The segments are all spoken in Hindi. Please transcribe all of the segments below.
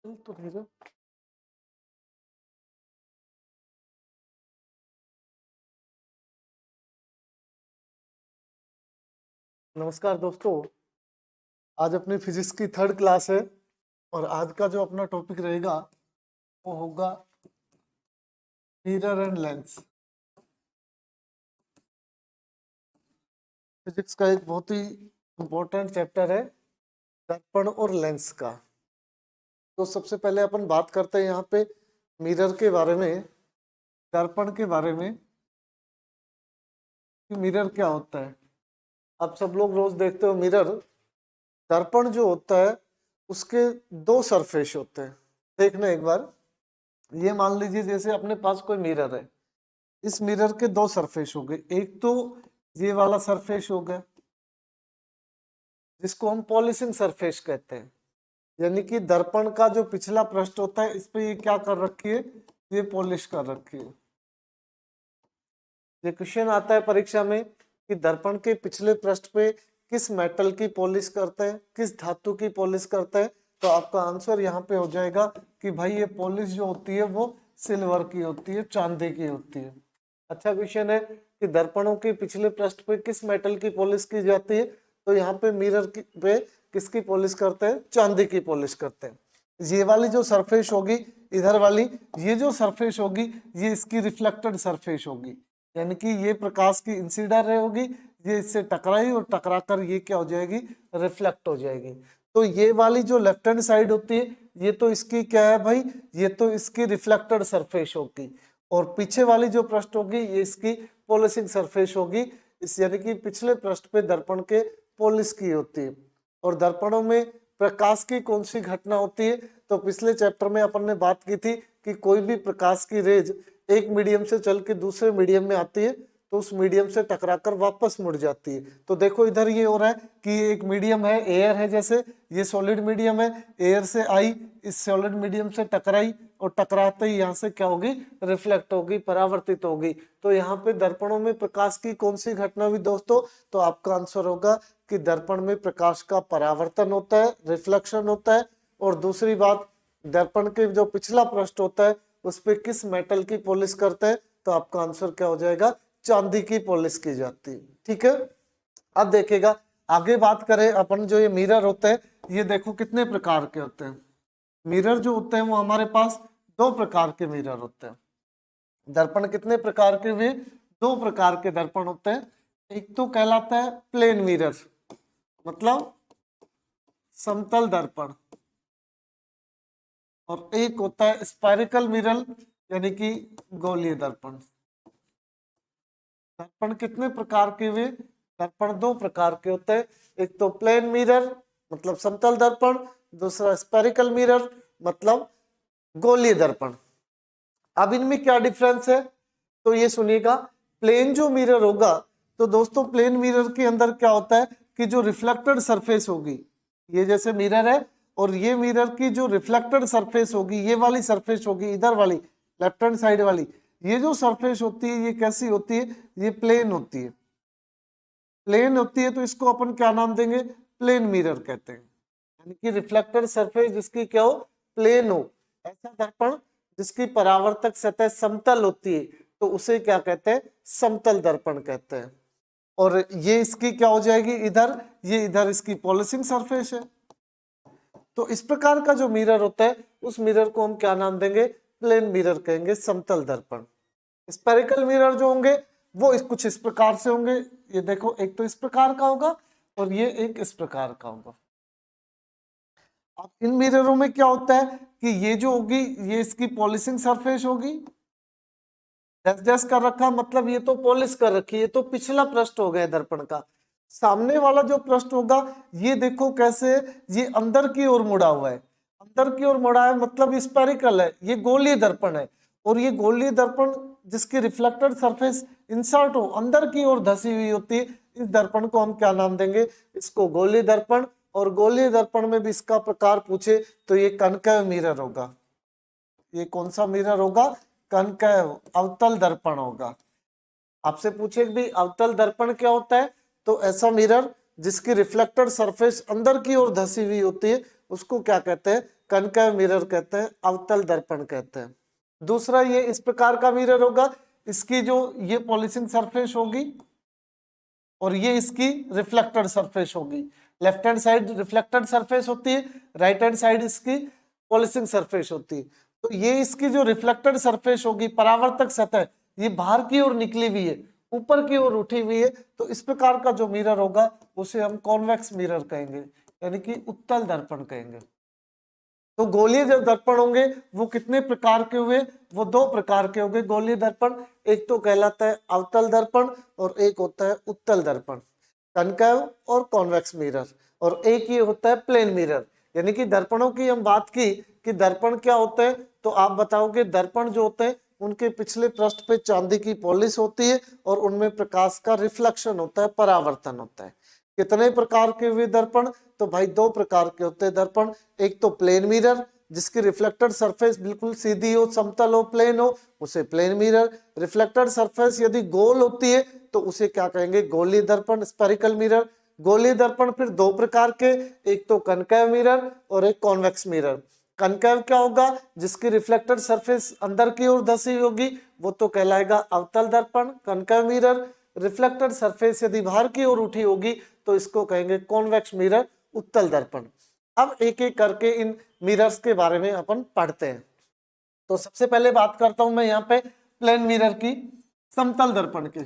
तो नहीं रहा। नमस्कार दोस्तों, आज अपनी फिजिक्स की थर्ड क्लास है और आज का जो अपना टॉपिक रहेगा वो होगा मिरर एंड लेंस। फिजिक्स का एक बहुत ही इम्पोर्टेंट चैप्टर है दर्पण और लेंस का। तो सबसे पहले अपन बात करते हैं यहाँ पे मिरर के बारे में, दर्पण के बारे में कि मिरर क्या होता है। आप सब लोग रोज देखते हो मिरर। दर्पण जो होता है उसके दो सरफेस होते हैं। देखना एक बार, ये मान लीजिए जैसे अपने पास कोई मिरर है, इस मिरर के दो सरफेस हो गए। एक तो ये वाला सरफेस हो गया जिसको हम पॉलिशिंग सरफेस कहते हैं, यानी कि दर्पण का जो पिछला पृष्ठ होता है इस पे ये क्या कर रखी है, ये पॉलिश कर रखी है। ये क्वेश्चन आता है परीक्षा में कि दर्पण के पिछले पृष्ठ पे किस मेटल की पॉलिश करते हैं, किस धातु की पॉलिश करते हैं। तो आपका आंसर यहाँ पे हो जाएगा कि भाई ये पॉलिश जो होती है वो सिल्वर की होती है, चांदी की होती है। अच्छा क्वेश्चन है कि दर्पणों के पिछले पृष्ठ पे किस मेटल की पॉलिश की जाती है। तो यहाँ पे मिरर पे किसकी पॉलिश करते हैं, चांदी की पॉलिश करते हैं। ये वाली जो सरफेस होगी, इधर वाली ये जो सरफेस होगी ये इसकी रिफ्लेक्टेड सरफेस होगी, यानी कि ये प्रकाश की इंसिडर रे होगी, ये इससे टकराई और टकराकर ये क्या हो जाएगी, रिफ्लेक्ट हो जाएगी। तो ये वाली जो लेफ्ट हैंड साइड होती है ये तो इसकी क्या है भाई, ये तो इसकी रिफ्लेक्टेड सरफेस होगी। और पीछे वाली जो पृष्ठ होगी ये इसकी पॉलिशिंग सरफेस होगी, इस यानी कि पिछले पृष्ठ पे दर्पण के पॉलिश की होती है। और दर्पणों में प्रकाश की कौन सी घटना होती है। तो पिछले चैप्टर में अपन ने बात की थी कि कोई भी प्रकाश की रेज एक मीडियम से चल के दूसरे मीडियम में आती है तो उस मीडियम से टकराकर वापस मुड़ जाती है। तो देखो इधर ये हो रहा है कि एक मीडियम है, एयर है, जैसे ये सॉलिड मीडियम है, एयर से आई, इस सॉलिड मीडियम से टकराई और टकराते ही यहाँ से क्या होगी, रिफ्लेक्ट होगी, परावर्तित होगी। तो यहाँ पे दर्पणों में प्रकाश की कौन सी घटना हुई दोस्तों। तो आपका आंसर होगा कि दर्पण में प्रकाश का परावर्तन होता है, रिफ्लेक्शन होता है। और दूसरी बात, दर्पण के जो पिछला पृष्ठ होता है उस पे किस मेटल की पॉलिश करते हैं। तो आपका आंसर क्या हो जाएगा, चांदी की पॉलिश की जाती है। ठीक है, अब देखिएगा आगे बात करें अपन, जो ये मिरर होते हैं ये देखो कितने प्रकार के होते हैं। मिरर जो होते हैं वो हमारे पास दो प्रकार के मिरर होते हैं। दर्पण कितने प्रकार के हुए, दो प्रकार के दर्पण होते हैं। एक तो कहलाता है प्लेन मिरर, मतलब समतल दर्पण, और एक होता है स्फेरिकल मिरर यानी कि गोलीय दर्पण। दर्पण कितने प्रकार के हुए, दर्पण दो प्रकार के होते हैं। एक तो प्लेन मिरर मतलब समतल दर्पण, दूसरा स्फेरिकल मिरर मतलब गोलीय दर्पण। अब इनमें क्या डिफरेंस है तो ये सुनिएगा। प्लेन जो मिरर होगा, तो दोस्तों प्लेन मिरर के अंदर क्या होता है कि जो रिफ्लेक्टेड सरफेस होगी, ये जैसे मिरर है और ये मिरर की जो रिफ्लेक्टेड सरफेस होगी, ये वाली सरफेस होगी, इधर वाली लेफ्ट हैंड साइड वाली, ये जो सरफेस होती है ये कैसी होती है, ये प्लेन होती है। प्लेन होती है तो इसको अपन क्या नाम देंगे, प्लेन मिरर कहते हैं, यानी कि रिफ्लेक्टेड सरफेस जिसकी क्या हो, प्लेन हो। ऐसा दर्पण जिसकी परावर्तक सतह समतल होती है तो उसे क्या कहते हैं, समतल दर्पण कहते हैं। और ये इसकी क्या हो जाएगी, इधर ये इधर इसकी पॉलिशिंग सरफेस है। तो इस प्रकार का जो मिरर होता है उस मिरर को हम क्या नाम देंगे, प्लेन मिरर कहेंगे, समतल दर्पण। स्फेरिकल मिरर जो होंगे वो कुछ इस प्रकार से होंगे, ये देखो एक तो इस प्रकार का होगा और ये एक इस प्रकार का होगा। अब इन मिररों में क्या होता है कि ये जो होगी ये इसकी पॉलिशिंग सरफेस होगी, जस्ट कर रखा मतलब ये तो पॉलिश कर रखी है, ये तो पिछला पृष्ठ हो गया दर्पण का। सामने वाला जो पृष्ठ होगा ये देखो कैसे, ये अंदर की ओर मुड़ा हुआ है, अंदर की ओर मुड़ा है मतलब स्फेरिकल है, ये गोलीय दर्पण है। और ये गोलीय दर्पण जिसकी रिफ्लेक्टेड सरफेस इंसर्ट हो, अंदर की ओर धसी हुई होती है, इस दर्पण को हम क्या नाम देंगे, इसको गोलीय दर्पण। और गोलीय दर्पण में भी इसका प्रकार पूछे तो ये कनकेव मिरर होगा। ये कौन सा मिरर होगा, कनकेव अवतल दर्पण होगा। आपसे पूछे कि भाई अवतल दर्पण क्या होता है, तो ऐसा मिरर जिसकी रिफ्लेक्टेड सरफेस अंदर की ओर धसी हुई होती है उसको क्या कहते हैं, कनकेव मिरर कहते हैं, अवतल दर्पण कहते हैं। दूसरा ये इस प्रकार का मिरर होगा, इसकी जो ये पॉलिशिंग सरफेस होगी और ये इसकी रिफ्लेक्टेड सरफेस होगी। Left hand side reflected surface होती है, राइट हैंड साइड इसकी पॉलिशिंग सरफेस होती है। तो ये इसकी जो रिफ्लेक्टेड सरफेस होगी, परावर्तक सतह, ये बाहर की ओर निकली हुई है, ऊपर की ओर उठी हुई है, तो इस प्रकार का जो मिरर होगा उसे हम कॉन्वेक्स मिरर कहेंगे, यानी कि उत्तल दर्पण कहेंगे। तो गोलीय जो दर्पण होंगे वो कितने प्रकार के हुए? वो दो प्रकार के होंगे गोलीय दर्पण। एक तो कहलाता है अवतल दर्पण और एक होता है उत्तल दर्पण, कनकेव और कॉन्वेक्स मिरर। और एक ये होता है प्लेन मिरर। यानी कि दर्पणों की हम बात की कि दर्पण क्या होते हैं, तो आप बताओगे दर्पण जो होते हैं उनके पिछले पृष्ठ पे चांदी की पॉलिश होती है और उनमें प्रकाश का रिफ्लेक्शन होता है, परावर्तन होता है। कितने प्रकार के हुए दर्पण? तो भाई दो प्रकार के होते हैं दर्पण। एक तो प्लेन मिरर जिसकी रिफ्लेक्टेड सरफेस बिल्कुल सीधी हो, समतल हो, प्लेन हो, उसे प्लेन मिरर। रिफ्लेक्टेड सरफेस यदि गोल होती है तो उसे क्या कहेंगे? गोलीय दर्पण, स्फेरिकल मिरर। गोलीय दर्पण फिर दो प्रकार के, एक तो कनकेव मिरर और एक कॉन्वेक्स मिरर। कनकेव क्या होगा? जिसकी रिफ्लेक्टेड सरफेस अंदर की ओर धसी होगी, वो तो कहलाएगा अवतल दर्पण, कनकेव मिरर। रिफ्लेक्टेड सरफेस यदि बाहर की ओर उठी होगी तो इसको कहेंगे कॉन्वेक्स मिरर, उत्तल दर्पण। अब एक एक करके इन मिरर्स के बारे में अपन पढ़ते हैं। तो सबसे पहले बात करता हूं मैं यहाँ पे प्लेन मिरर की, समतल दर्पण की।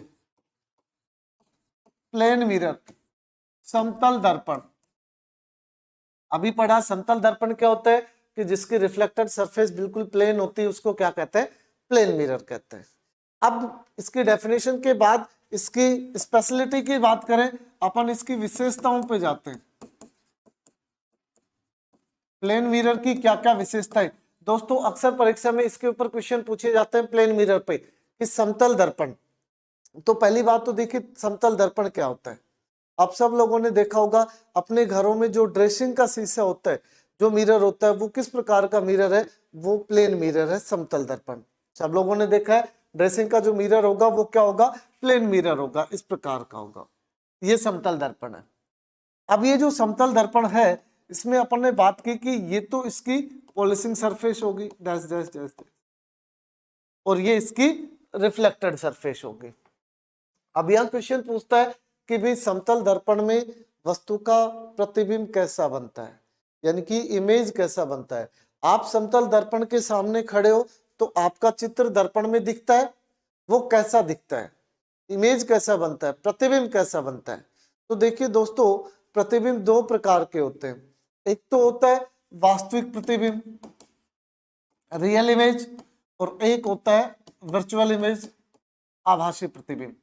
प्लेन मिरर, समतल दर्पण। अभी पढ़ा समतल दर्पण क्या होता है कि जिसकी रिफ्लेक्टेड सरफेस बिल्कुल प्लेन होती है, उसको क्या कहते हैं? प्लेन मिरर कहते हैं। अब इसकी डेफिनेशन के बाद इसकी स्पेशलिटी की बात करें, अपन इसकी विशेषताओं पे जाते हैं। प्लेन मिरर की क्या क्या विशेषताएं? दोस्तों अक्सर परीक्षा में इसके ऊपर क्वेश्चन पूछे जाते हैं प्लेन मिरर पे कि समतल दर्पण। तो पहली बात तो देखिए समतल दर्पण क्या होता है। आप सब लोगों ने देखा होगा अपने घरों में जो ड्रेसिंग का शीशा होता है, जो मिरर होता है, वो किस प्रकार का मिरर है? वो प्लेन मिरर है, समतल दर्पण। सब लोगों ने देखा है ड्रेसिंग का जो मिरर होगा वो क्या होगा? प्लेन मिरर होगा, इस प्रकार का होगा। ये समतल दर्पण है। अब ये जो समतल दर्पण है इसमें अपन ने बात की कि ये तो इसकी पॉलिशिंग सरफेस होगी, डैश डैश डैश, और ये इसकी रिफ्लेक्टेड सरफेस होगी। अब यह क्वेश्चन पूछता है कि भाई समतल दर्पण में वस्तु का प्रतिबिंब कैसा बनता है, यानी कि इमेज कैसा बनता है। आप समतल दर्पण के सामने खड़े हो तो आपका चित्र दर्पण में दिखता है, वो कैसा दिखता है, इमेज कैसा बनता है, प्रतिबिंब कैसा बनता है। तो देखिए दोस्तों, प्रतिबिंब दो प्रकार के होते हैं। एक तो होता है वास्तविक प्रतिबिंब, रियल इमेज, और एक होता है वर्चुअल इमेज, आभासी प्रतिबिंब।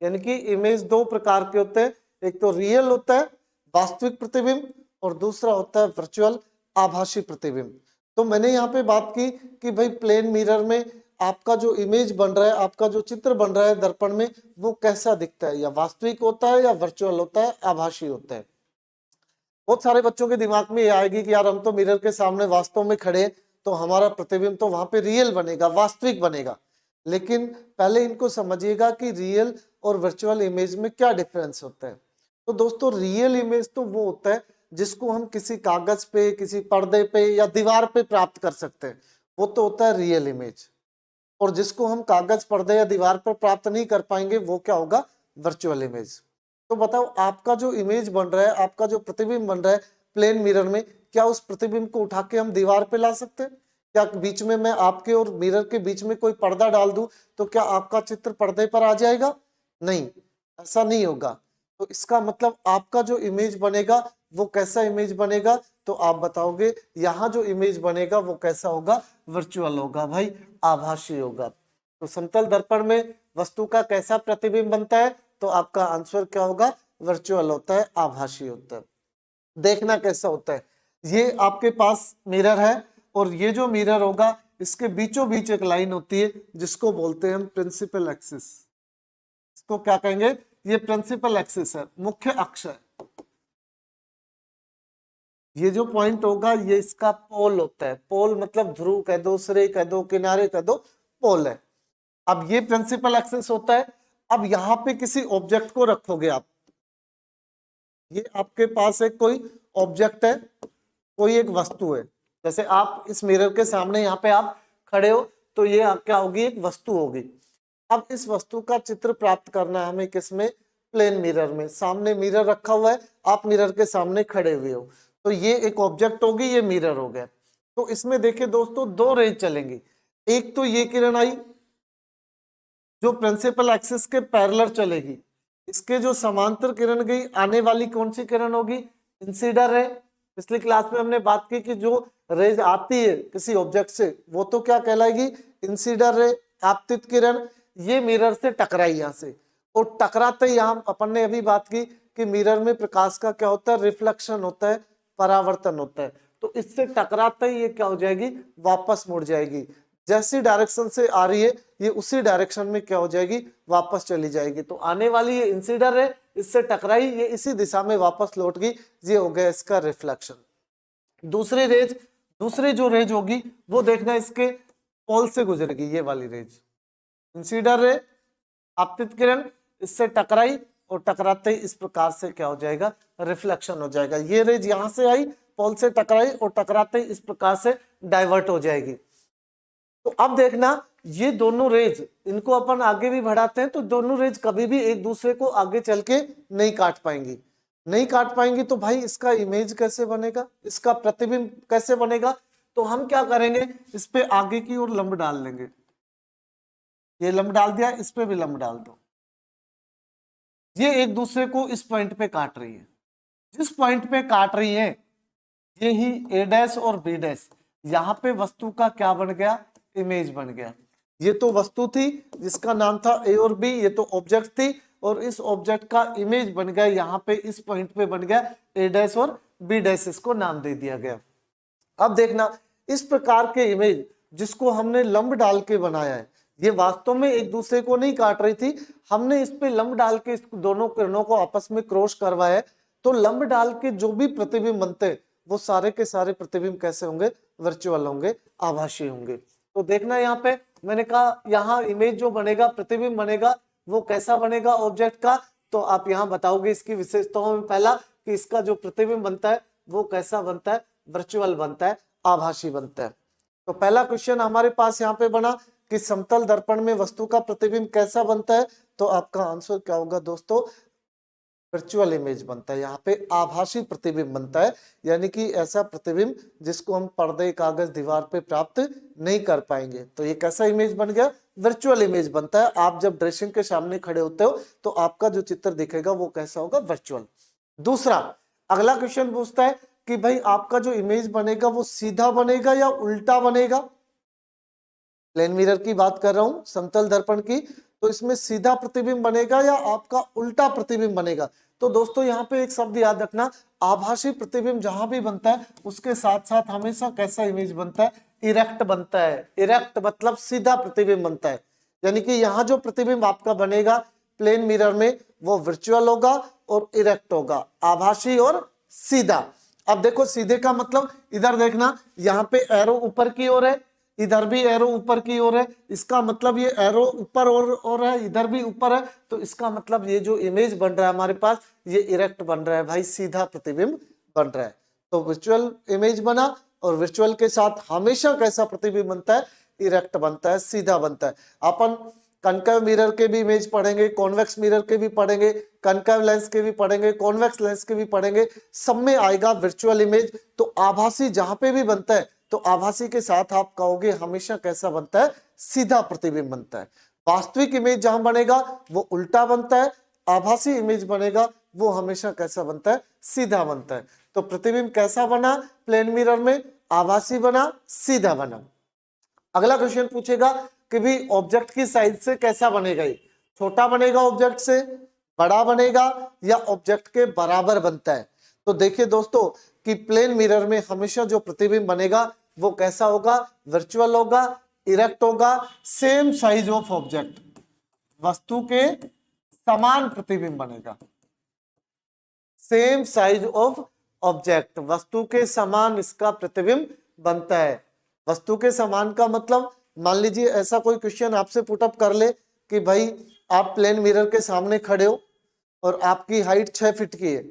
यानी कि इमेज दो प्रकार के होते हैं, एक तो रियल होता है वास्तविक प्रतिबिंब और दूसरा होता है वर्चुअल, आभासी प्रतिबिंब। तो मैंने यहाँ पे बात की कि भाई प्लेन मिरर में आपका जो इमेज बन रहा है, आपका जो चित्र बन रहा है दर्पण में, वो कैसा दिखता है, या वास्तविक होता है या वर्चुअल होता है, आभासी होता है। बहुत सारे बच्चों के दिमाग में ये आएगी कि यार हम तो मिरर के सामने वास्तव में खड़े, तो हमारा प्रतिबिंब तो वहां पे रियल बनेगा, वास्तविक बनेगा। लेकिन पहले इनको समझिएगा कि रियल और वर्चुअल इमेज में क्या डिफरेंस होता है। तो दोस्तों रियल इमेज तो वो होता है जिसको हम किसी कागज पे, किसी पर्दे पे या दीवार पे प्राप्त कर सकते हैं, वो तो होता है रियल इमेज। और जिसको हम कागज, पर्दे या दीवार पर प्राप्त नहीं कर पाएंगे, वो क्या होगा? Virtual image. तो बताओ आपका जो इमेज बन रहा है, आपका जो प्रतिबिंब बन रहा है प्लेन मिरर में, क्या उस प्रतिबिंब को उठा के हम दीवार पे ला सकते हैं? क्या बीच में मैं आपके और मिरर के बीच में कोई पर्दा डाल दूं तो क्या आपका चित्र पर्दे पर आ जाएगा? नहीं, ऐसा नहीं होगा। तो इसका मतलब आपका जो इमेज बनेगा वो कैसा इमेज बनेगा? तो आप बताओगे यहाँ जो इमेज बनेगा वो कैसा होगा? वर्चुअल होगा भाई, आभासी होगा। तो समतल दर्पण में वस्तु का कैसा प्रतिबिंब बनता है? तो आपका आंसर क्या होगा? वर्चुअल होता है, आभासी होता है। देखना कैसा होता है, ये आपके पास मिरर है और ये जो मिरर होगा इसके बीचों बीच एक लाइन होती है जिसको बोलते हैं हम प्रिंसिपल एक्सिस। इसको क्या कहेंगे? ये प्रिंसिपल एक्सिस है, मुख्य अक्ष है। ये जो पॉइंट होगा ये इसका पोल होता है। पोल मतलब ध्रुव कह दो, सिरे कह दो, किनारे कह दो, पोल है। अब ये प्रिंसिपल एक्सिस होता है। अब यहाँ पे किसी ऑब्जेक्ट को रखोगे आप, ये आपके पास एक कोई ऑब्जेक्ट है, कोई एक वस्तु है, जैसे आप इस मिरर के सामने यहाँ पे आप खड़े हो तो ये क्या होगी, एक वस्तु होगी। अब इस वस्तु का चित्र प्राप्त करना है हमें किसमें, प्लेन मिरर में। सामने मिरर रखा हुआ है, आप मिरर के सामने खड़े हुए हो, तो ये एक ऑब्जेक्ट होगी, ये मिरर हो गया। तो इसमें देखिए दोस्तों दो रेज चलेंगी। एक तो ये किरण आई जो प्रिंसिपल एक्सिस के पैरेलल चलेगी, इसके जो समांतर किरण गई आने वाली कौन सी किरण होगी, इंसिडर रे। पिछली क्लास में हमने बात की कि जो रेज आती है किसी ऑब्जेक्ट से वो तो क्या कहलाएगी, इंसिडर रे, आपतित किरण। ये मिरर से टकराई यहाँ से, और टकराते ही यहाँ अपन ने अभी बात की कि मिरर में प्रकाश का क्या होता है, रिफ्लेक्शन होता है, परावर्तन होता है। तो इससे टकराते ही ये क्या हो जाएगी, वापस मुड़ जाएगी। जैसी डायरेक्शन से आ रही है ये उसी डायरेक्शन में क्या हो जाएगी, वापस चली जाएगी। तो आने वाली ये इंसिडर है, इससे टकराई, ये इसी दिशा में वापस लौट गई, ये हो गया इसका रिफ्लेक्शन। दूसरी जो रेज होगी वो देखना इसके पोल से गुजरेगी, ये वाली रेज इंसिडर रे, आपतित किरण, इससे टकराई और टकराते ही इस प्रकार से क्या हो जाएगा, रिफ्लेक्शन हो जाएगा। ये रेज यहां से आई, पोल से टकराई और टकराते ही इस प्रकार से डाइवर्ट हो जाएगी। तो अब देखना ये दोनों रेज, इनको अपन आगे भी बढ़ाते हैं तो दोनों रेज कभी भी एक दूसरे को आगे चल के नहीं काट पाएंगी। नहीं काट पाएंगी तो भाई इसका इमेज कैसे बनेगा, इसका प्रतिबिंब कैसे बनेगा। तो हम क्या करेंगे, इस पे आगे की ओर लंब डाल लेंगे। ये लंब डाल दिया, इस पे भी लंब डाल दो। ये एक दूसरे को इस पॉइंट पे काट रही है, जिस पॉइंट पे काट रही है ये ही ए डैश और बी डैश, यहाँ पे वस्तु का क्या बन गया, इमेज बन गया। ये तो वस्तु थी जिसका नाम था ए और बी, ये तो ऑब्जेक्ट थी, और इस ऑब्जेक्ट का इमेज बन गया यहाँ पे, इस पॉइंट पे बन गया ए डैश और बी डैश, इसको नाम दे दिया गया। अब देखना इस प्रकार के इमेज जिसको हमने लंब डाल के बनाया है, ये वास्तव में एक दूसरे को नहीं काट रही थी, हमने इस पे लंब डाल के इस दोनों किरणों को आपस में क्रॉस करवाया है। तो लंब डाल के जो भी प्रतिबिंब बनते हैं वो सारे के सारे प्रतिबिंब कैसे होंगे, वर्चुअल होंगे, आभासी होंगे। तो देखना यहाँ पे मैंने कहा यहाँ इमेज जो बनेगा, प्रतिबिंब बनेगा, वो कैसा बनेगा ऑब्जेक्ट का। तो आप यहाँ बताओगे इसकी विशेषताओं में पहला कि इसका जो प्रतिबिंब बनता है वो कैसा बनता है, वर्चुअल बनता है, आभासी बनता है। तो पहला क्वेश्चन हमारे पास यहाँ पे बना कि समतल दर्पण में वस्तु का प्रतिबिंब कैसा बनता है। तो आपका आंसर क्या होगा दोस्तों, वर्चुअल इमेज बनता है, यहाँ पे आभासी प्रतिबिंब बनता है, यानी कि ऐसा प्रतिबिंब जिसको हम पर्दे, कागज, दीवार पे प्राप्त नहीं कर पाएंगे। तो ये कैसा इमेज बन गया, वर्चुअल इमेज बनता है। आप जब ड्रेसिंग के सामने खड़े होते हो तो आपका जो चित्र दिखेगा वो कैसा होगा, वर्चुअल। दूसरा अगला क्वेश्चन पूछता है कि भाई आपका जो इमेज बनेगा वो सीधा बनेगा या उल्टा बनेगा। प्लेन मिरर की बात कर रहा हूं, समतल दर्पण की, तो इसमें सीधा प्रतिबिंब बनेगा या आपका उल्टा प्रतिबिंब बनेगा। तो दोस्तों यहाँ पे एक शब्द याद रखना, आभासी प्रतिबिंब जहां भी बनता है उसके साथ साथ हमेशा कैसा इमेज बनता है, इरेक्ट बनता है। इरेक्ट मतलब सीधा प्रतिबिंब बनता है, यानी कि यहाँ जो प्रतिबिंब आपका बनेगा प्लेन मिरर में वो वर्चुअल होगा और इरेक्ट होगा, आभासी और सीधा। अब देखो सीधे का मतलब, इधर देखना यहाँ पे एरो ऊपर की ओर है, इधर भी एरो ऊपर की ओर है, इसका मतलब ये एरो ऊपर और है, इधर भी ऊपर है, तो इसका मतलब ये जो इमेज बन रहा है हमारे पास ये इरेक्ट बन रहा है भाई, सीधा प्रतिबिंब बन रहा है। तो वर्चुअल इमेज बना, और वर्चुअल के साथ हमेशा कैसा प्रतिबिंब बनता है, इरेक्ट बनता है, सीधा बनता है। अपन कनकेव मिरर के भी इमेज पढ़ेंगे, कॉन्वेक्स मिरर के भी पढ़ेंगे, कनकेव लेंस के भी पढ़ेंगे, कॉन्वेक्स लेंस के भी पढ़ेंगे, सब में आएगा वर्चुअल इमेज। तो आभासी जहां पे भी बनता है तो आभासी के साथ आप कहोगे हमेशा कैसा बनता है, सीधा प्रतिबिंब बनता है। वास्तविक इमेज जहां बनेगा वो उल्टा बनता है, आभासी इमेज बनेगा वो हमेशा कैसा बनता है, सीधा बनता है। तो प्रतिबिंब कैसा बना प्लेन मिरर में, आभासी बना, सीधा बना। अगला क्वेश्चन पूछेगा कि भी ऑब्जेक्ट की साइज से कैसा बनेगा, ये छोटा बनेगा ऑब्जेक्ट से, बड़ा बनेगा या ऑब्जेक्ट के बराबर बनता है। तो देखिए दोस्तों कि प्लेन मिरर में हमेशा जो प्रतिबिंब बनेगा वो कैसा होगा, वर्चुअल होगा, इरेक्ट होगा, सेम साइज ऑफ ऑब्जेक्ट, वस्तु के समान प्रतिबिंब बनेगा। सेम साइज ऑफ ऑब्जेक्ट, वस्तु के समान इसका प्रतिबिंब बनता है। वस्तु के समान का मतलब, मान लीजिए ऐसा कोई क्वेश्चन आपसे पुटअप कर ले कि भाई आप प्लेन मिरर के सामने खड़े हो और आपकी हाइट 6 फीट की है,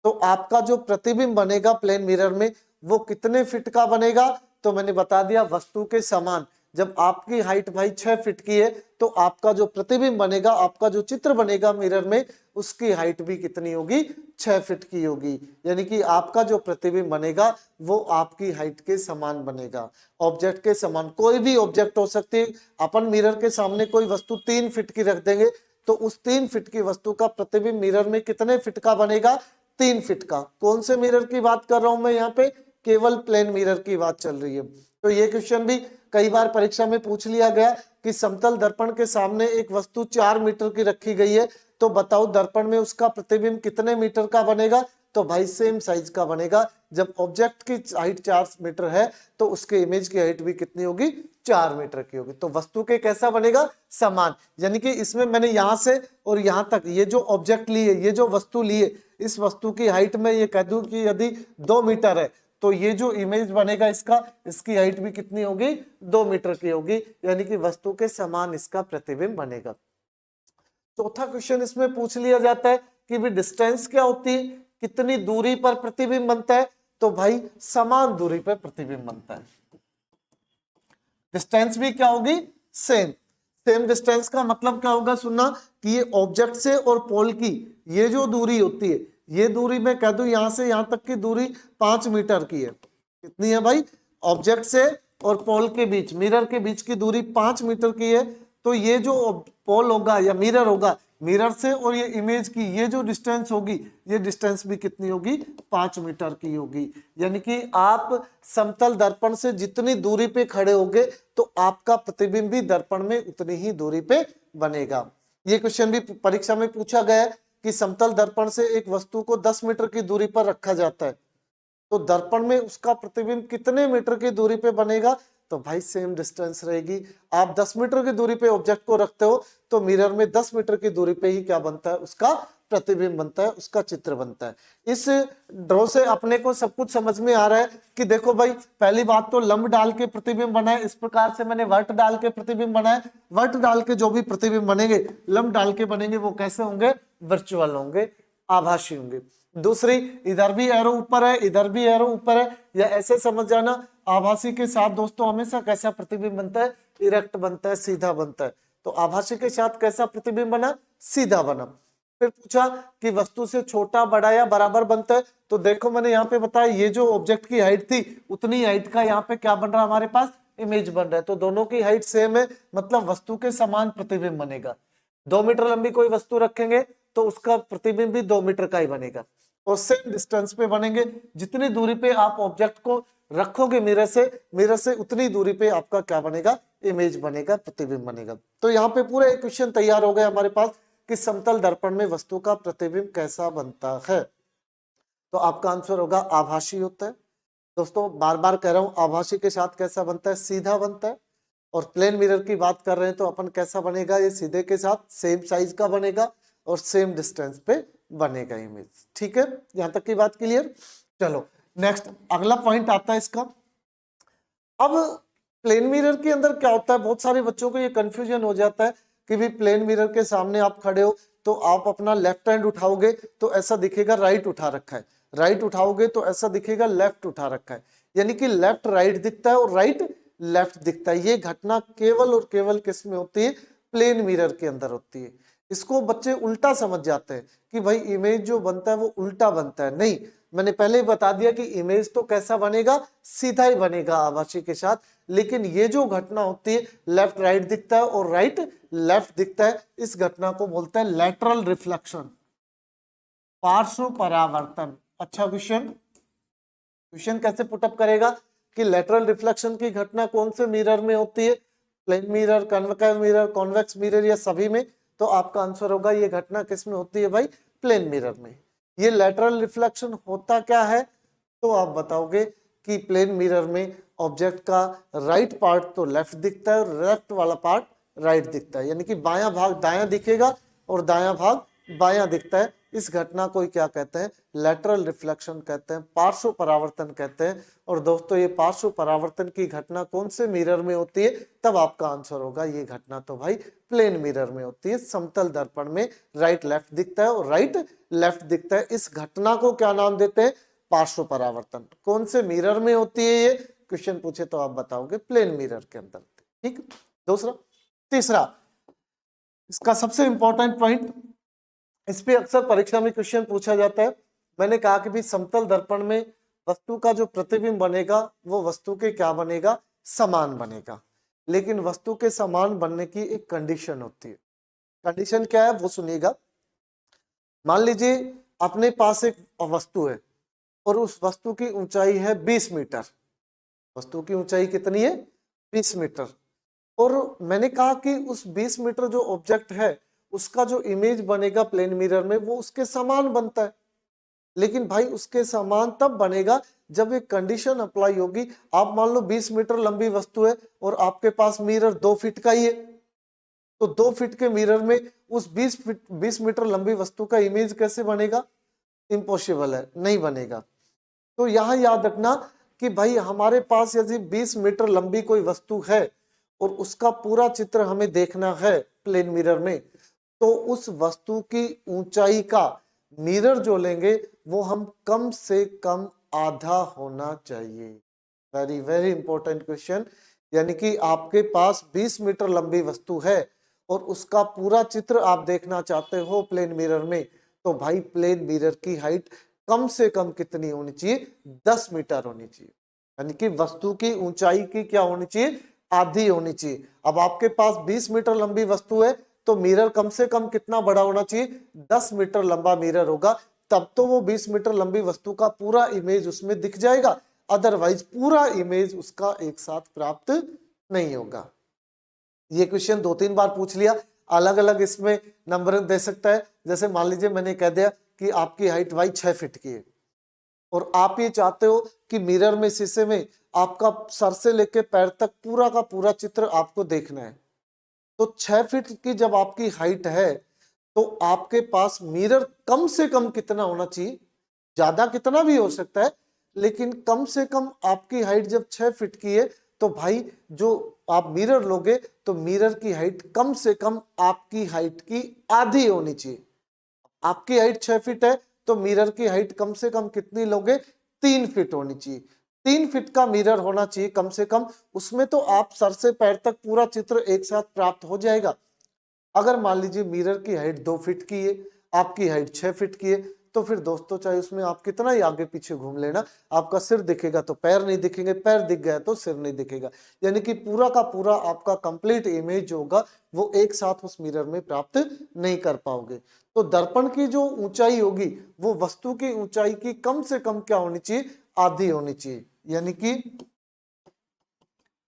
तो आपका जो प्रतिबिंब बनेगा प्लेन मिरर में वो कितने फीट का बनेगा? तो मैंने बता दिया वस्तु के समान। जब आपकी हाइट भाई 6 फीट की है तो आपका जो प्रतिबिंब बनेगा, आपका जो चित्र बनेगा मिरर में, उसकी हाइट भी कितनी होगी? 6 फीट की होगी। यानी कि आपका जो प्रतिबिंब बनेगा वो आपकी हाइट के समान बनेगा, ऑब्जेक्ट के समान। कोई भी ऑब्जेक्ट हो सकती है। अपन मिरर के सामने कोई वस्तु 3 फीट की रख देंगे तो उस 3 फीट की वस्तु का प्रतिबिंब मिरर में कितने फीट का बनेगा? 3 फीट का। कौन से मिरर की बात कर रहा हूं मैं यहाँ पे? केवल प्लेन मिरर की बात चल रही है। तो ये क्वेश्चन भी कई बार परीक्षा में पूछ लिया गया कि समतल दर्पण के सामने एक वस्तु 4 मीटर की रखी गई है, तो बताओ दर्पण में उसका प्रतिबिंब कितने मीटर का बनेगा? तो भाई सेम साइज का बनेगा। जब ऑब्जेक्ट की हाइट 4 मीटर है तो उसके इमेज की हाइट भी कितनी होगी? 4 मीटर की होगी। तो वस्तु के कैसा बनेगा? समान। यानी कि इसमें मैंने यहां से और यहां तक ये जो ऑब्जेक्ट लिए, ये जो वस्तु लिए, इस वस्तु की हाइट में ये कह दूं कि यदि 2 मीटर है तो ये जो इमेज बनेगा इसका, इसकी हाइट भी कितनी होगी? 2 मीटर की होगी। यानी कि वस्तु के समान इसका प्रतिबिंब बनेगा। चौथा क्वेश्चन इसमें पूछ लिया जाता है कि भी डिस्टेंस क्या होती है, कितनी दूरी पर प्रतिबिंब बनता है? तो भाई समान दूरी पर प्रतिबिंब बनता है। डिस्टेंस भी क्या होगी? सेम। सेम डिस्टेंस का मतलब क्या होगा? सुनना कि ये ऑब्जेक्ट से और पोल की ये जो दूरी होती है, ये दूरी मैं कह दूं यहां से यहां तक की दूरी 5 मीटर की है। कितनी है भाई? ऑब्जेक्ट से और पोल के बीच, मिरर के बीच की दूरी 5 मीटर की है। तो ये जो पोल होगा या मिरर होगा, मिरर से और ये इमेज की ये जो डिस्टेंस होगी, ये डिस्टेंस भी कितनी होगी? 5 मीटर की होगी। यानी कि आप समतल दर्पण से जितनी दूरी पे खड़े होगे तो आपका प्रतिबिंब भी दर्पण में उतनी ही दूरी पे बनेगा। ये क्वेश्चन भी परीक्षा में पूछा गया है कि समतल दर्पण से एक वस्तु को 10 मीटर की दूरी पर रखा जाता है, तो दर्पण में उसका प्रतिबिंब कितने मीटर की दूरी पे बनेगा? तो भाई सेम डिस्टेंस रहेगी। आप 10 मीटर की दूरी पे ऑब्जेक्ट को रखते हो तो मिरर में 10 मीटर की दूरी पे ही क्या बनता है? उसका प्रतिबिंब बनता है, उसका चित्र बनता है। इस ड्रॉ से अपने को सब कुछ समझ में आ रहा है कि देखो भाई, पहली बात तो लंब डाल के प्रतिबिंब बना है, इस प्रकार से मैंने वर्ट डाल के प्रतिबिंब बनाए। वर्ट डाल के जो भी प्रतिबिंब बनेंगे, लंब डाल के बनेंगे, वो कैसे होंगे? वर्चुअल होंगे, आभासी होंगे। दूसरी, इधर भी एरो ऊपर है, इधर भी एरो ऊपर है, या ऐसे समझ जाना, आभासी के साथ दोस्तों हमेशा कैसा प्रतिबिंब बनता है? इरेक्ट बनता है, सीधा बनता है। तो आभासी के साथ कैसा प्रतिबिंब बना? सीधा बना। फिर पूछा कि वस्तु से छोटा, बड़ा या बराबर बनता है। तो देखो मैंने यहाँ पे बताया, ये जो ऑब्जेक्ट की हाइट थी उतनी हाइट का यहाँ पे क्या बन रहा है? हमारे पास इमेज बन रहा है। तो दोनों की हाइट सेम है, मतलब वस्तु के समान प्रतिबिंब बनेगा। 2 मीटर लंबी कोई वस्तु रखेंगे तो उसका प्रतिबिंब भी 2 मीटर का ही बनेगा और सेम डिस्टेंस पे बनेंगे। जितनी दूरी पे आप ऑब्जेक्ट को रखोगे मिरर से उतनी दूरी पे आपका क्या बनेगा? इमेज बनेगा, प्रतिबिंब बनेगा। तो यहाँ पे पूरा एक क्वेश्चन तैयार हो गया हमारे पास कि समतल दर्पण में वस्तु का प्रतिबिंब कैसा बनता है। तो आपका आंसर होगा आभासी होता है। दोस्तों बार बार कह रहा हूं, आभासी के साथ कैसा बनता है? सीधा बनता है। और प्लेन मिरर की बात कर रहे हैं तो अपन कैसा बनेगा? ये सीधे के साथ सेम साइज का बनेगा और सेम डिस्टेंस पे बनेगा इमेज। ठीक है, यहां तक की बात क्लियर। चलो नेक्स्ट, अगला पॉइंट आता है इसका। अब प्लेन मिरर के अंदर क्या होता है? बहुत सारे बच्चों को ये कंफ्यूजन हो जाता है कि भी प्लेन मिरर के सामने आप खड़े हो तो आप अपना लेफ्ट हैंड उठाओगे तो ऐसा दिखेगा राइट उठा रखा है, राइट उठाओगे तो ऐसा दिखेगा लेफ्ट उठा रखा है। यानी कि लेफ्ट राइट दिखता है और राइट लेफ्ट दिखता है। ये घटना केवल और केवल किस में होती है? प्लेन मिरर के अंदर होती है। इसको बच्चे उल्टा समझ जाते हैं कि भाई इमेज जो बनता है वो उल्टा बनता है। नहीं, मैंने पहले ही बता दिया कि इमेज तो कैसा बनेगा? सीधा ही बनेगा आभासी के साथ। लेकिन ये जो घटना होती है, लेफ्ट राइट दिखता है और राइट लेफ्ट दिखता है, इस घटना को बोलते हैं लैटरल रिफ्लेक्शन, पार्श्व परावर्तन। अच्छा क्वेश्चन, क्वेश्चन कैसे पुटअप करेगा कि लेटरल रिफ्लेक्शन की घटना कौन से मिरर में होती है? Plane mirror, convex mirror, convex mirror या सभी में? तो आपका आंसर होगा ये घटना किस में होती है भाई? प्लेन मिरर में। ये लेटरल रिफ्लेक्शन होता क्या है? तो आप बताओगे कि प्लेन मिरर में ऑब्जेक्ट का राइट पार्ट तो लेफ्ट दिखता है और लेफ्ट वाला पार्ट राइट दिखता है। यानी कि बायां भाग दायां दिखेगा और दायां भाग बायां दिखता है। इस घटना को क्या कहते हैं? लेटरल रिफ्लेक्शन कहते हैं, पार्श्व परावर्तन कहते हैं। और दोस्तों ये पार्श्व परावर्तन की घटना कौन से मिरर में होती है? तब आपका आंसर होगा ये घटना तो भाई प्लेन मिरर में होती है। समतल दर्पण में राइट लेफ्ट दिखता है और राइट लेफ्ट दिखता है। इस घटना को क्या नाम देते हैं? पार्श्व परावर्तन। कौन से मिरर में होती है ये, क्वेश्चन पूछे तो आप बताओगे प्लेन मिरर के अंदर। ठीक, दूसरा। तीसरा, इसका सबसे इंपॉर्टेंट पॉइंट, इस पे अक्सर परीक्षा में क्वेश्चन पूछा जाता है। मैंने कहा कि भी समतल दर्पण में वस्तु का जो प्रतिबिंब बनेगा वो वस्तु के क्या बनेगा, समान बनेगा। लेकिन वस्तु के समान बनने की एक कंडीशन होती है। कंडीशन क्या है वो सुनिएगा। मान लीजिए अपने पास एक वस्तु है और उस वस्तु की ऊंचाई है 20 मीटर। वस्तु की ऊंचाई कितनी है, 20 मीटर। और मैंने कहा कि उस 20 मीटर जो ऑब्जेक्ट है उसका जो इमेज बनेगा प्लेन मिरर में वो उसके समान बनता है। लेकिन भाई उसके समान तब बनेगा जब एक कंडीशन अप्लाई होगी। आप मान लो 20 मीटर लंबी वस्तु है और आपके पास मिरर 2 फीट का ही है, तो 2 फीट के मिरर में उस 20 मीटर लंबी वस्तु का इमेज कैसे बनेगा, इम्पॉसिबल है, नहीं बनेगा। तो यहां याद रखना कि भाई हमारे पास यदि 20 मीटर लंबी कोई वस्तु है और उसका पूरा चित्र हमें देखना है प्लेन मिरर में, तो उस वस्तु की ऊंचाई का मिरर जो लेंगे वो हम कम से कम आधा होना चाहिए। Very very important question. यानी कि आपके पास 20 मीटर लंबी वस्तु है और उसका पूरा चित्र आप देखना चाहते हो प्लेन मिरर में, तो भाई प्लेन मिरर की हाइट कम से कम कितनी होनी चाहिए, 10 मीटर होनी चाहिए। यानी कि वस्तु की ऊंचाई की क्या होनी चाहिए, आधी होनी चाहिए। अब आपके पास 20 मीटर लंबी वस्तु है तो मिरर कम से कम कितना बड़ा होना चाहिए, 10 मीटर लंबा मिरर होगा, तब तो वो 20 मीटर लंबी वस्तु का पूरा इमेज उसमें दिख जाएगा। अदरवाइज पूरा इमेज उसका एक साथ प्राप्त नहीं होगा। ये क्वेश्चन 2-3 बार पूछ लिया, अलग अलग इसमें नंबर दे सकता है। जैसे मान लीजिए मैंने कह दिया कि आपकी हाइट भाई 6 फीट की है और आप ये चाहते हो कि मिरर में, शीशे में आपका सर से लेके पैर तक पूरा का पूरा चित्र आपको देखना है। तो 6 फीट की जब आपकी हाइट है तो आपके पास मिरर कम से कम कितना होना चाहिए, ज्यादा कितना भी हो सकता है, लेकिन कम से कम आपकी हाइट जब 6 फीट की है तो भाई जो आप मिरर लोगे तो मिरर की हाइट कम से कम आपकी हाइट की आधी होनी चाहिए। आपकी हाइट 6 फीट है तो मिरर की हाइट कम से कम कितनी लोगे, 3 फीट होनी चाहिए। 3 फीट का मिरर होना चाहिए कम से कम, उसमें तो आप सर से पैर तक पूरा चित्र एक साथ प्राप्त हो जाएगा। अगर मान लीजिए मिरर की हाइट 2 फीट की है, आपकी हाइट 6 फीट की है, तो फिर दोस्तों चाहे उसमें आप कितना ही आगे पीछे घूम लेना, आपका सिर दिखेगा तो पैर नहीं दिखेंगे, पैर दिख गया तो सिर नहीं दिखेगा। यानी कि पूरा का पूरा आपका कंप्लीट इमेज जो होगा वो एक साथ उस मिरर में प्राप्त नहीं कर पाओगे। तो दर्पण की जो ऊंचाई होगी वो वस्तु की ऊंचाई की कम से कम क्या होनी चाहिए, आधी होनी चाहिए। यानी कि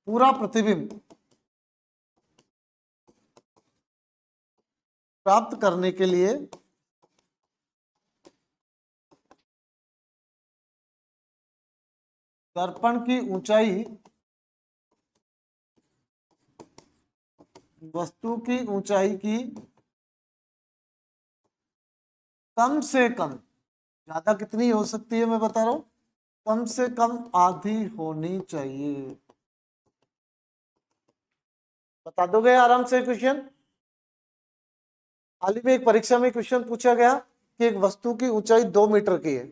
पूरा प्रतिबिंब प्राप्त करने के लिए दर्पण की ऊंचाई वस्तु की ऊंचाई की कम से कम, ज्यादा कितनी हो सकती है मैं बता रहा हूं, कम से कम आधी होनी चाहिए। बता दोगे आराम से क्वेश्चन। हाल ही में एक परीक्षा में क्वेश्चन पूछा गया कि एक वस्तु की ऊंचाई 2 मीटर की है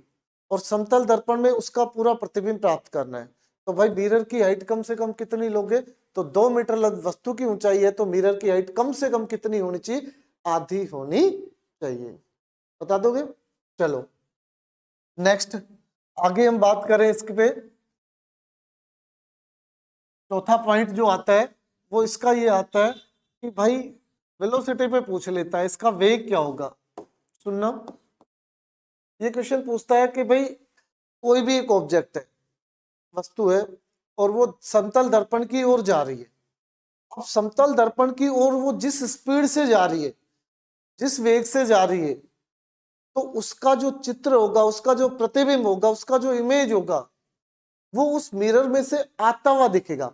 और समतल दर्पण में उसका पूरा प्रतिबिंब प्राप्त करना है, तो भाई मिरर की हाइट कम से कम कितनी लोगे, तो 2 मीटर वस्तु की ऊंचाई है तो मिरर की हाइट कम से कम कितनी होनी चाहिए, आधी होनी चाहिए। बता दोगे। चलो नेक्स्ट, आगे हम बात करें इसके पे। चौथा पॉइंट जो आता है वो इसका ये आता है कि भाई वेलोसिटी पे पूछ लेता है, इसका वेग क्या होगा। सुनना, ये क्वेश्चन पूछता है कि भाई कोई भी एक ऑब्जेक्ट है, वस्तु है, और वो समतल दर्पण की ओर जा रही है। अब समतल दर्पण की ओर वो जिस स्पीड से जा रही है, जिस वेग से जा रही है, तो उसका जो चित्र होगा, उसका जो प्रतिबिंब होगा, उसका जो इमेज होगा वो उस मिरर में से आता हुआ दिखेगा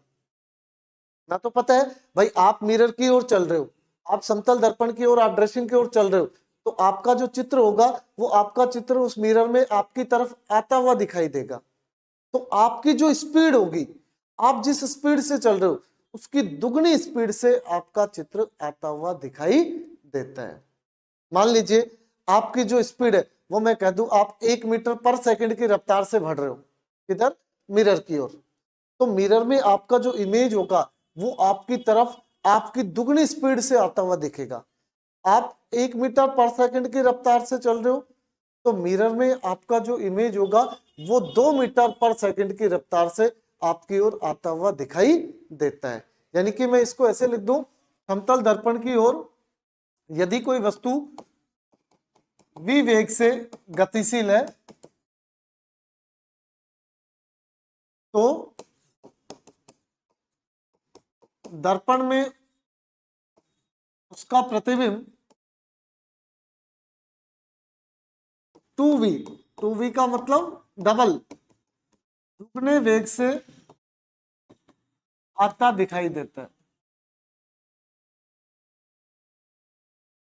ना। तो पता है भाई आप मिरर की ओर चल रहे हो, आप समतल दर्पण की ओर, आप ड्रेसिंग की ओर चल रहे हो, तो आपका जो चित्र होगा वो आपका चित्र उस मिरर में आपकी तरफ आता हुआ दिखाई देगा। तो आपकी जो स्पीड होगी, आप जिस स्पीड से चल रहे हो उसकी दुगनी स्पीड से आपका चित्र आता हुआ दिखाई देता है। मान लीजिए आपकी जो स्पीड है वो मैं कह दूं आप 1 मीटर पर सेकंड की रफ्तार से बढ़ रहे हो, किधर, मिरर की ओर, तो मिरर में आपका जो इमेज होगा वो आपकी तरफ आपकी दुगनी स्पीड से आता हुआ दिखेगा। आप 1 मीटर पर सेकंड की रफ्तार से चल रहे हो तो मिरर में आपका जो इमेज होगा वो 2 मीटर पर सेकंड की रफ्तार से आपकी ओर आता हुआ दिखाई देता है। यानी कि मैं इसको ऐसे लिख दूं, समतल दर्पण की ओर यदि कोई वस्तु v वेग से गतिशील है तो दर्पण में उसका प्रतिबिंब 2v, 2v का मतलब डबल, दुगने वेग से आता दिखाई देता है।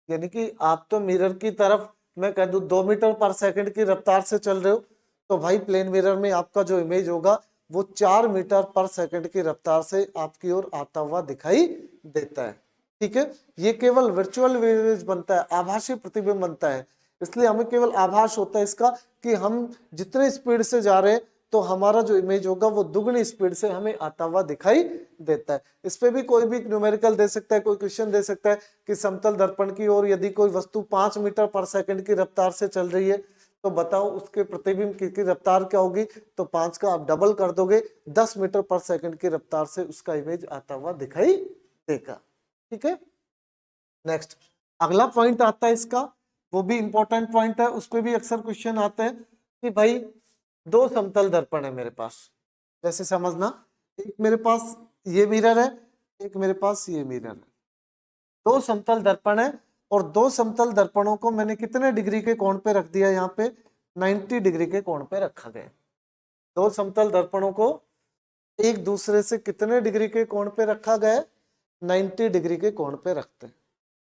यानी कि आप तो मिरर की तरफ मैं कह दूं 2 मीटर पर सेकंड की रफ्तार से चल रहे हो तो भाई प्लेन मिरर में आपका जो इमेज होगा वो 4 मीटर पर सेकंड की रफ्तार से आपकी ओर आता हुआ दिखाई देता है। ठीक है, ये केवल वर्चुअल इमेज बनता है, आभासी प्रतिबिंब बनता है, इसलिए हमें केवल आभास होता है इसका कि हम जितने स्पीड से जा रहे हैं तो हमारा जो इमेज होगा वो दुगनी स्पीड से हमें आता हुआ दिखाई देता है। इस पे भी कोई भी न्यूमेरिकल दे सकता है, कोई क्वेश्चन दे सकता है कि समतल दर्पण की ओर यदि कोई वस्तु 5 मीटर पर सेकंड की रफ्तार से चल रही है तो बताओ उसके प्रतिबिंब की रफ्तार क्या होगी, तो 5 का आप डबल कर दोगे, 10 मीटर पर सेकंड की रफ्तार से उसका इमेज आता हुआ दिखाई देगा। ठीक है, नेक्स्ट अगला पॉइंट आता है इसका, वो भी इंपॉर्टेंट पॉइंट है, उस पर भी अक्सर क्वेश्चन आते हैं कि भाई 2 समतल दर्पण है मेरे पास, जैसे समझना, एक मेरे पास ये मिरर है, एक मेरे पास ये मिरर है, 2 समतल दर्पण है और 2 समतल दर्पणों को मैंने कितने डिग्री के कोण पे रख दिया, यहाँ पे 90 डिग्री के कोण पे रखा गया। 2 समतल दर्पणों को एक दूसरे से कितने डिग्री के कोण पे रखा गया, 90 डिग्री के कोण पे रखते हैं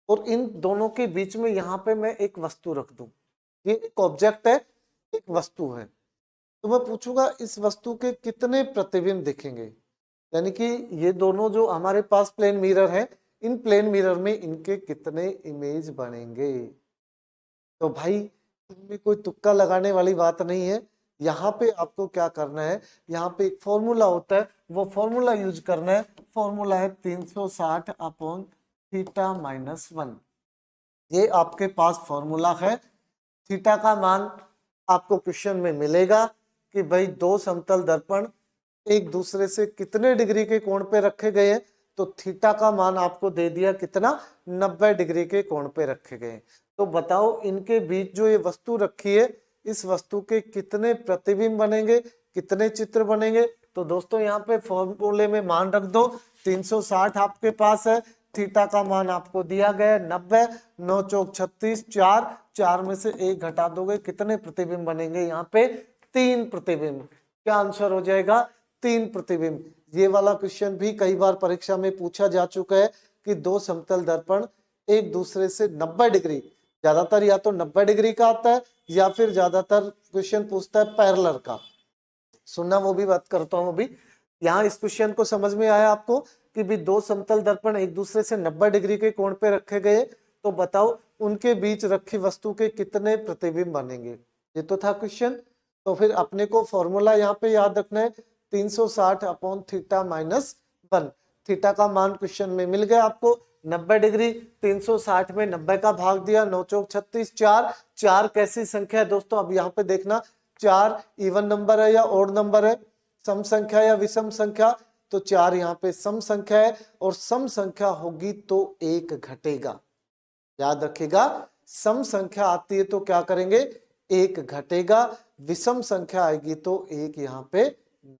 और इन दोनों के बीच में यहाँ पे मैं एक वस्तु रख दूं, ये एक ऑब्जेक्ट है, एक वस्तु है, तो मैं पूछूंगा इस वस्तु के कितने प्रतिबिंब दिखेंगे। यानी कि ये दोनों जो हमारे पास प्लेन मिरर है, इन प्लेन मिरर में इनके कितने इमेज बनेंगे। तो भाई इनमें कोई तुक्का लगाने वाली बात नहीं है, यहाँ पे आपको क्या करना है, यहाँ पे एक फॉर्मूला होता है, वो फॉर्मूला यूज करना है, फॉर्मूला है 360 अपॉन थीटा माइनस 1। ये आपके पास फॉर्मूला है, थीटा का मान आपको क्वेश्चन में मिलेगा कि भाई 2 समतल दर्पण एक दूसरे से कितने डिग्री के कोण पे रखे गए हैं, तो थीटा का मान आपको दे दिया कितना, 90 डिग्री के कोण पे रखे गए। तो बताओ इनके बीच जो ये वस्तु रखी है, इस वस्तु के कितने प्रतिबिंब बनेंगे, कितने चित्र बनेंगे। तो दोस्तों यहाँ पे फॉर्मूले में मान रख दो, 360 आपके पास है, थीटा का मान आपको दिया गया 90, 9 चौक 36, 4 में से 1 घटा दोगे, कितने प्रतिबिंब बनेंगे, यहाँ पे 3 प्रतिबिंब। क्या आंसर हो जाएगा, 3 प्रतिबिंब। ये वाला क्वेश्चन भी कई बार परीक्षा में पूछा जा चुका है कि 2 समतल दर्पण एक दूसरे से 90 डिग्री, ज्यादातर या तो 90 डिग्री का आता है या फिर ज्यादातर क्वेश्चन पूछता है पैरेलल का, सुनना वो भी बात करता हूँ। अभी यहाँ इस क्वेश्चन को समझ में आया आपको कि भी 2 समतल दर्पण एक दूसरे से 90 डिग्री के कोण पे रखे गए, तो बताओ उनके बीच रखी वस्तु के कितने प्रतिबिंब बनेंगे, ये तो था क्वेश्चन। तो फिर अपने को फॉर्मूला यहाँ पे याद रखना है, 360 अपॉन थीटा माइनस 1। थीटा का मान क्वेश्चन में मिल गया आपको 90 डिग्री, 360 में 90 का भाग दिया, 9 चौक 36, 4 कैसी संख्या है दोस्तों, अब यहाँ पे देखना 4 इवन नंबर है या ओड नंबर है, सम संख्या या विषम संख्या, तो 4 यहाँ पे सम संख्या है और सम संख्या होगी तो 1 घटेगा। याद रखिएगा, सम संख्या आती है तो क्या करेंगे, 1 घटेगा, विषम संख्या आएगी तो 1 यहाँ पे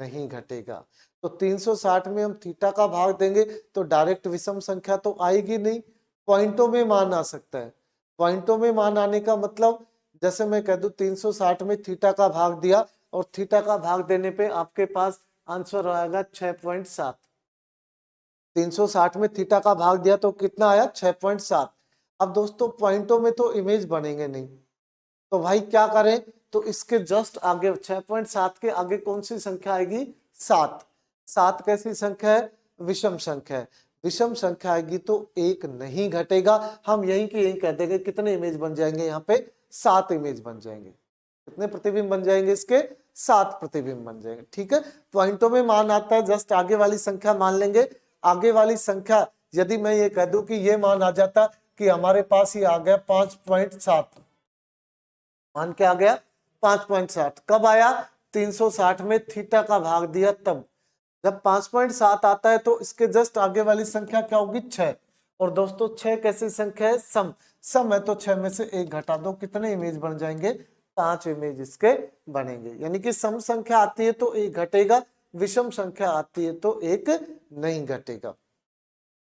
नहीं घटेगा। तो 360 में हम थीटा का भाग देंगे तो डायरेक्ट विषम संख्या तो आएगी नहीं, पॉइंटों में मान आ सकता है। पॉइंटों में मान आने का मतलब, जैसे मैं कह दूं 360 में थीटा का भाग दिया और थीटा का भाग देने पे आपके पास आंसर आएगा 6.7। 360 में थीटा का भाग दिया तो कितना आया, 6.7। अब दोस्तों पॉइंटों में तो इमेज बनेंगे नहीं, तो भाई क्या करें, तो इसके जस्ट आगे 6.7 के आगे कौन सी संख्या आएगी, 7। 7 कैसी संख्या है, विषम संख्या है, विषम संख्या आएगी तो 1 नहीं घटेगा। हम यही कि यही कह देंगे कितने इमेज बन जाएंगे यहाँ पे, 7 इमेज बन जाएंगे। कितने प्रतिबिंब बन जाएंगे इसके? 7 प्रतिबिंब बन जाएंगे। ठीक है, पॉइंटों में मान आता है, जस्ट आगे वाली संख्या मान लेंगे। आगे वाली संख्या यदि मैं ये कह दूं कि ये मान आ जाता कि हमारे पास ये आ गया 5.7, मान क्या आ गया? 5.7। कब आया? 360 में थीटा का भाग दिया तब। जब 5.7 आता है तो इसके जस्ट आगे वाली संख्या क्या होगी? 6। और दोस्तों 6 कैसी संख्या है? सम। सम है तो 6 में से 1 घटा दो, कितने इमेज बन जाएंगे? 5 इमेज इसके बनेंगे। यानी कि सम संख्या आती है तो 1 घटेगा, विषम संख्या आती है तो 1 नहीं घटेगा।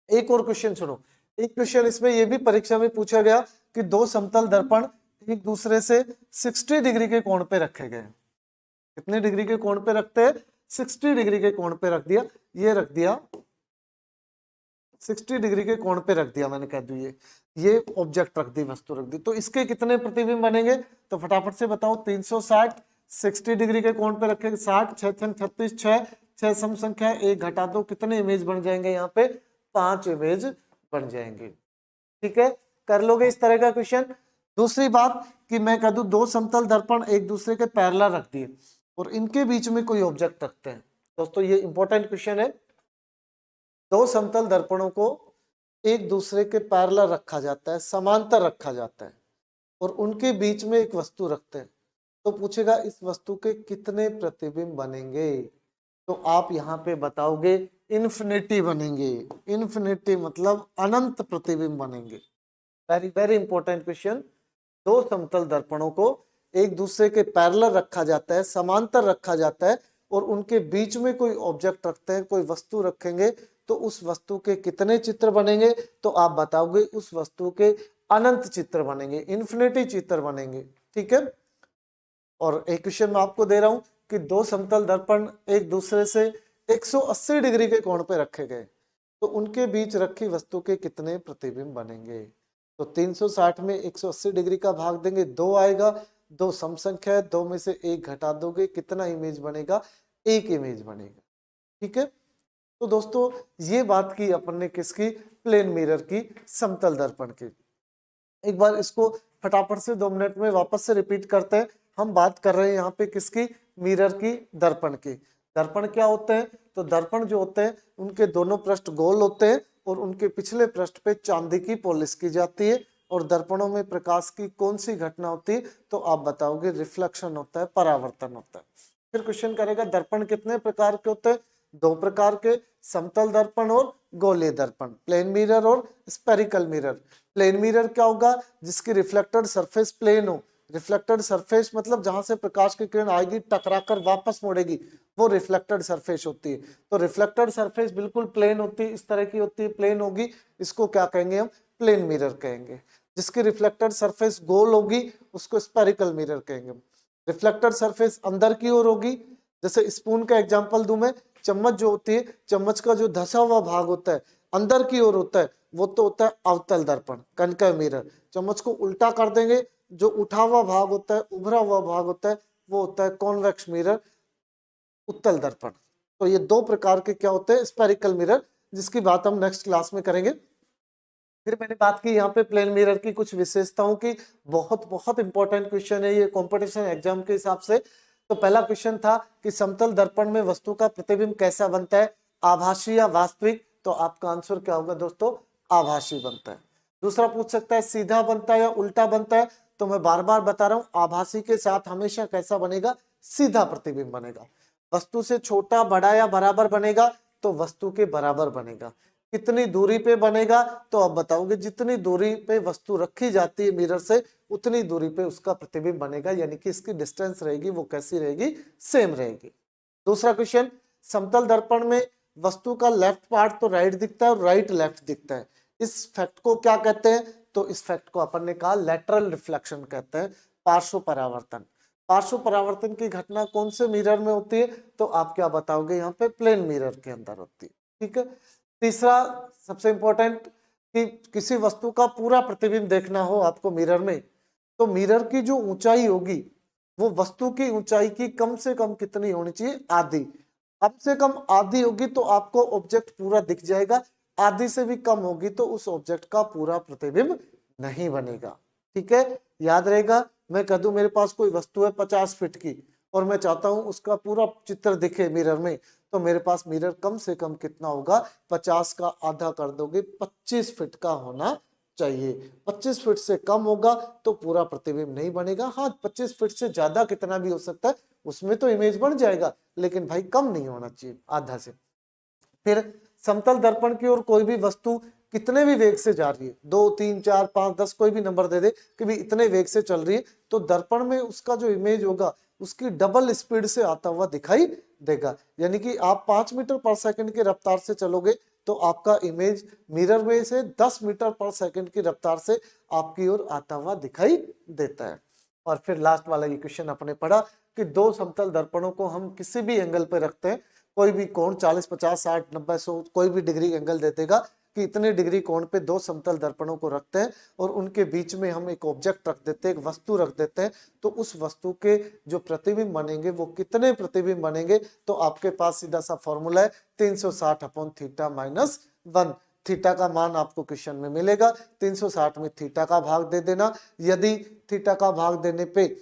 एक और क्वेश्चन सुनो। एक क्वेश्चन इसमें ये भी परीक्षा में पूछा गया कि दो समतल दर्पण एक दूसरे से 60 डिग्री के कोण पे रखे गए। कितने डिग्री के कोण पे रखते हैं? 60 डिग्री के कोण पे रख दिया। ये रख दिया 60 डिग्री के कोण पे रख दिया मैंने, कह दू ये ऑब्जेक्ट रख दी, वस्तु रख दी, तो इसके कितने प्रतिबिंब बनेंगे? तो फटाफट से बताओ। 360 60 डिग्री के कोण पे रखे 60, 6 36, 6 सम संख्या, 1 घटा दो, कितने इमेज बन जाएंगे? यहाँ पे 5 इमेज बन जाएंगे। ठीक है, कर लोगे इस तरह का क्वेश्चन। दूसरी बात कि मैं कह दूं दो समतल दर्पण एक दूसरे के पैरेलल रख दिए और इनके बीच में कोई ऑब्जेक्ट रखते हैं। दोस्तों ये इंपॉर्टेंट क्वेश्चन है। दो समतल दर्पणों को एक दूसरे के पैरेलल रखा जाता है, समांतर रखा जाता है और उनके बीच में एक वस्तु रखते हैं, तो पूछेगा इस वस्तु के कितने प्रतिबिंब बनेंगे? तो आप यहाँ पे बताओगे इन्फिनिटी बनेंगे। इन्फिनिटी मतलब अनंत प्रतिबिंब बनेंगे। Very very important question. दो समतल दर्पणों को एक दूसरे के पैरेलल रखा जाता है, समांतर रखा जाता है और उनके बीच में कोई ऑब्जेक्ट रखते हैं, कोई वस्तु रखेंगे, तो उस वस्तु के कितने चित्र बनेंगे? तो आप बताओगे उस वस्तु के अनंत चित्र बनेंगे, इन्फिनिटी चित्र बनेंगे। ठीक है, और एक क्वेश्चन मैं आपको दे रहा हूं कि दो समतल दर्पण एक दूसरे से 180 डिग्री के कोण पे रखे गए, तो उनके बीच रखी वस्तु के कितने प्रतिबिंब बनेंगे? तो 360 में 180 डिग्री का भाग देंगे, 2 आएगा। 2 सम संख्या है, 2 में से 1 घटा दोगे, कितना इमेज बनेगा? 1 इमेज बनेगा। ठीक है, तो दोस्तों ये बात की अपन ने किसकी? प्लेन मिरर की, समतल दर्पण की। एक बार इसको फटाफट से 2 मिनट में वापस से रिपीट करते हैं। हम बात कर रहे हैं यहाँ पे किसकी? मिरर की, दर्पण की। दर्पण क्या होते हैं? तो दर्पण जो होते हैं उनके दोनों पृष्ठ गोल होते हैं और उनके पिछले पृष्ठ पे चांदी की पॉलिश की जाती है। और दर्पणों में प्रकाश की कौन सी घटना होती है? तो आप बताओगे रिफ्लेक्शन होता है, परावर्तन होता है। फिर क्वेश्चन करेगा दर्पण कितने प्रकार के होते हैं? 2 प्रकार के, समतल दर्पण और गोलीय दर्पण, प्लेन मिरर और स्पेरिकल मिरर। प्लेन मिरर क्या होगा? जिसकी रिफ्लेक्टेड सरफेस प्लेन हो। रिफ्लेक्टेड सरफेस मतलब जहां से प्रकाश की किरण आएगी टकराकर वापस मुड़ेगी, वो रिफ्लेक्टेड सरफेस होती है। तो रिफ्लेक्टेड सरफेस बिल्कुल प्लेन होती है, इस तरह की होती है, प्लेन होगी, इसको क्या कहेंगे हम? प्लेन मिरर कहेंगे। जिसकी रिफ्लेक्टेड सरफेस गोल होगी उसको स्पेरिकल मिरर कहेंगे। रिफ्लेक्टेड सरफेस अंदर की ओर होगी, जैसे स्पून का एग्जांपल दूं मैं, चम्मच जो होती है, चम्मच का जो धसा हुआ भाग होता है अंदर की ओर होता है, वो तो होता है अवतल दर्पण, कनकेव मिरर। चम्मच को उल्टा कर देंगे, जो उठा हुआ भाग होता है, उभरा हुआ भाग होता है, वो होता है कॉन्वेक्स मिरर, उत्तल दर्पण। तो ये 2 प्रकार के क्या होते हैं? स्पेरिकल मिरर, जिसकी बात हम नेक्स्ट क्लास में करेंगे। फिर मैंने बात की यहाँ पे प्लेन मिरर की कुछ विशेषताओं की। बहुत बहुत इंपॉर्टेंट क्वेश्चन है ये कंपटीशन एग्जाम के हिसाब से। तो पहला क्वेश्चन था कि समतल दर्पण में वस्तु का प्रतिबिंब कैसा बनता है? आभासी या वास्तविक? तो आपका आंसर क्या होगा दोस्तों? आभासी बनता है। दूसरा पूछ सकता है सीधा बनता है या उल्टा बनता है? तो मैं बार बार बता रहा हूं, आभासी के साथ हमेशा कैसा बनेगा? सीधा प्रतिबिंब बनेगा। वस्तु से छोटा, बड़ा या बराबर बनेगा? तो वस्तु के बराबर बनेगा। कितनी दूरी पे बनेगा? तो आप बताओगे जितनी दूरी पे वस्तु रखी जाती है मिरर से उतनी दूरी पे उसका प्रतिबिंब बनेगा, यानी कि इसकी डिस्टेंस रहेगी वो कैसी रहेगी? सेम रहेगी। दूसरा क्वेश्चन, समतल दर्पण में वस्तु का लेफ्ट पार्ट तो राइट दिखता है और राइट लेफ्ट दिखता है, इस फैक्ट को क्या कहते हैं? तो इस फैक्ट को अपन ने कहा लेटरल रिफ्लेक्शन कहते हैं, पार्श्व परावर्तन। पार्श्व परावर्तन की घटना कौन से मिरर में होती है? तो आप क्या बताओगे? यहाँ पे प्लेन मिरर के अंदर होती है। ठीक है, तीसरा सबसे इंपॉर्टेंट कि किसी वस्तु का पूरा प्रतिबिंब देखना हो आपको मिरर में, तो मिरर की जो ऊंचाई होगी वो वस्तु की ऊंचाई की कम से कम कितनी होनी चाहिए? आधी। कम से कम आधी होगी तो आपको ऑब्जेक्ट पूरा दिख जाएगा, आधी से भी कम होगी तो उस ऑब्जेक्ट का पूरा प्रतिबिंब नहीं बनेगा। ठीक है, याद रहेगा मैं कह दूं मेरे पास कोई वस्तु है 50 फीट की और मैं चाहता हूं उसका पूरा चित्र दिखे मिरर में, तो मेरे पास मिरर कम से कम कितना होगा, 50 का आधा कर दोगे 25 फीट का होना चाहिए। 25 फीट से कम होगा तो पूरा प्रतिबिंब नहीं बनेगा। हाँ, 25 फीट से ज्यादा कितना भी हो सकता है, उसमें तो इमेज बन जाएगा, लेकिन भाई कम नहीं होना चाहिए आधा से। फिर समतल दर्पण की ओर कोई भी वस्तु कितने भी वेग से जा रही है, 2 3 4 5 10 कोई भी नंबर दे दे कि भी इतने वेग से चल रही है, तो दर्पण में उसका जो इमेज होगा उसकी डबल स्पीड से आता हुआ दिखाई देगा। यानी कि आप 5 मीटर पर सेकंड की रफ्तार से चलोगे तो आपका इमेज मिरर में से 10 मीटर पर सेकंड की रफ्तार से आपकी ओर आता हुआ दिखाई देता है। और फिर लास्ट वाला ये क्वेश्चन अपने पढ़ा कि दो समतल दर्पणों को हम किसी भी एंगल पे रखते हैं, कोई भी कोण 40 50 60 90 100 कोई भी डिग्री एंगल दे देगा कि इतने डिग्री कोण पे दो समतल दर्पणों को रखते हैं और उनके बीच में हम एक ऑब्जेक्ट रख देते हैं, एक वस्तु रख देते हैं, तो उस वस्तु के जो प्रतिबिंब बनेंगे वो कितने प्रतिबिंब बनेंगे, तो आपके पास सीधा सा फॉर्मूला है 360 अपॉन थीटा माइनस 1। थीटा का मान आपको क्वेश्चन में मिलेगा, 360 में थीटा का भाग दे देना, यदि थीटा का भाग देने पे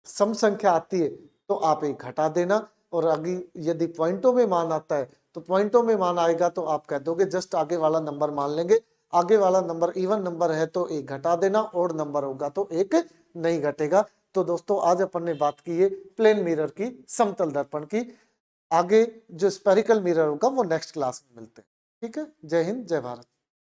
सम संख्या आती है तो आप एक घटा देना, और आगे यदि पॉइंटों में मान आता है तो पॉइंटों में मान आएगा तो आप कह दोगे जस्ट आगे वाला नंबर मान लेंगे, आगे वाला नंबर इवन नंबर है तो एक घटा देना, ऑड नंबर होगा तो एक नहीं घटेगा। तो दोस्तों आज अपन ने बात की है प्लेन मिरर की, समतल दर्पण की। आगे जो स्पेरिकल मिरर होगा वो नेक्स्ट क्लास में मिलते हैं। ठीक है, जय हिंद जय भारत।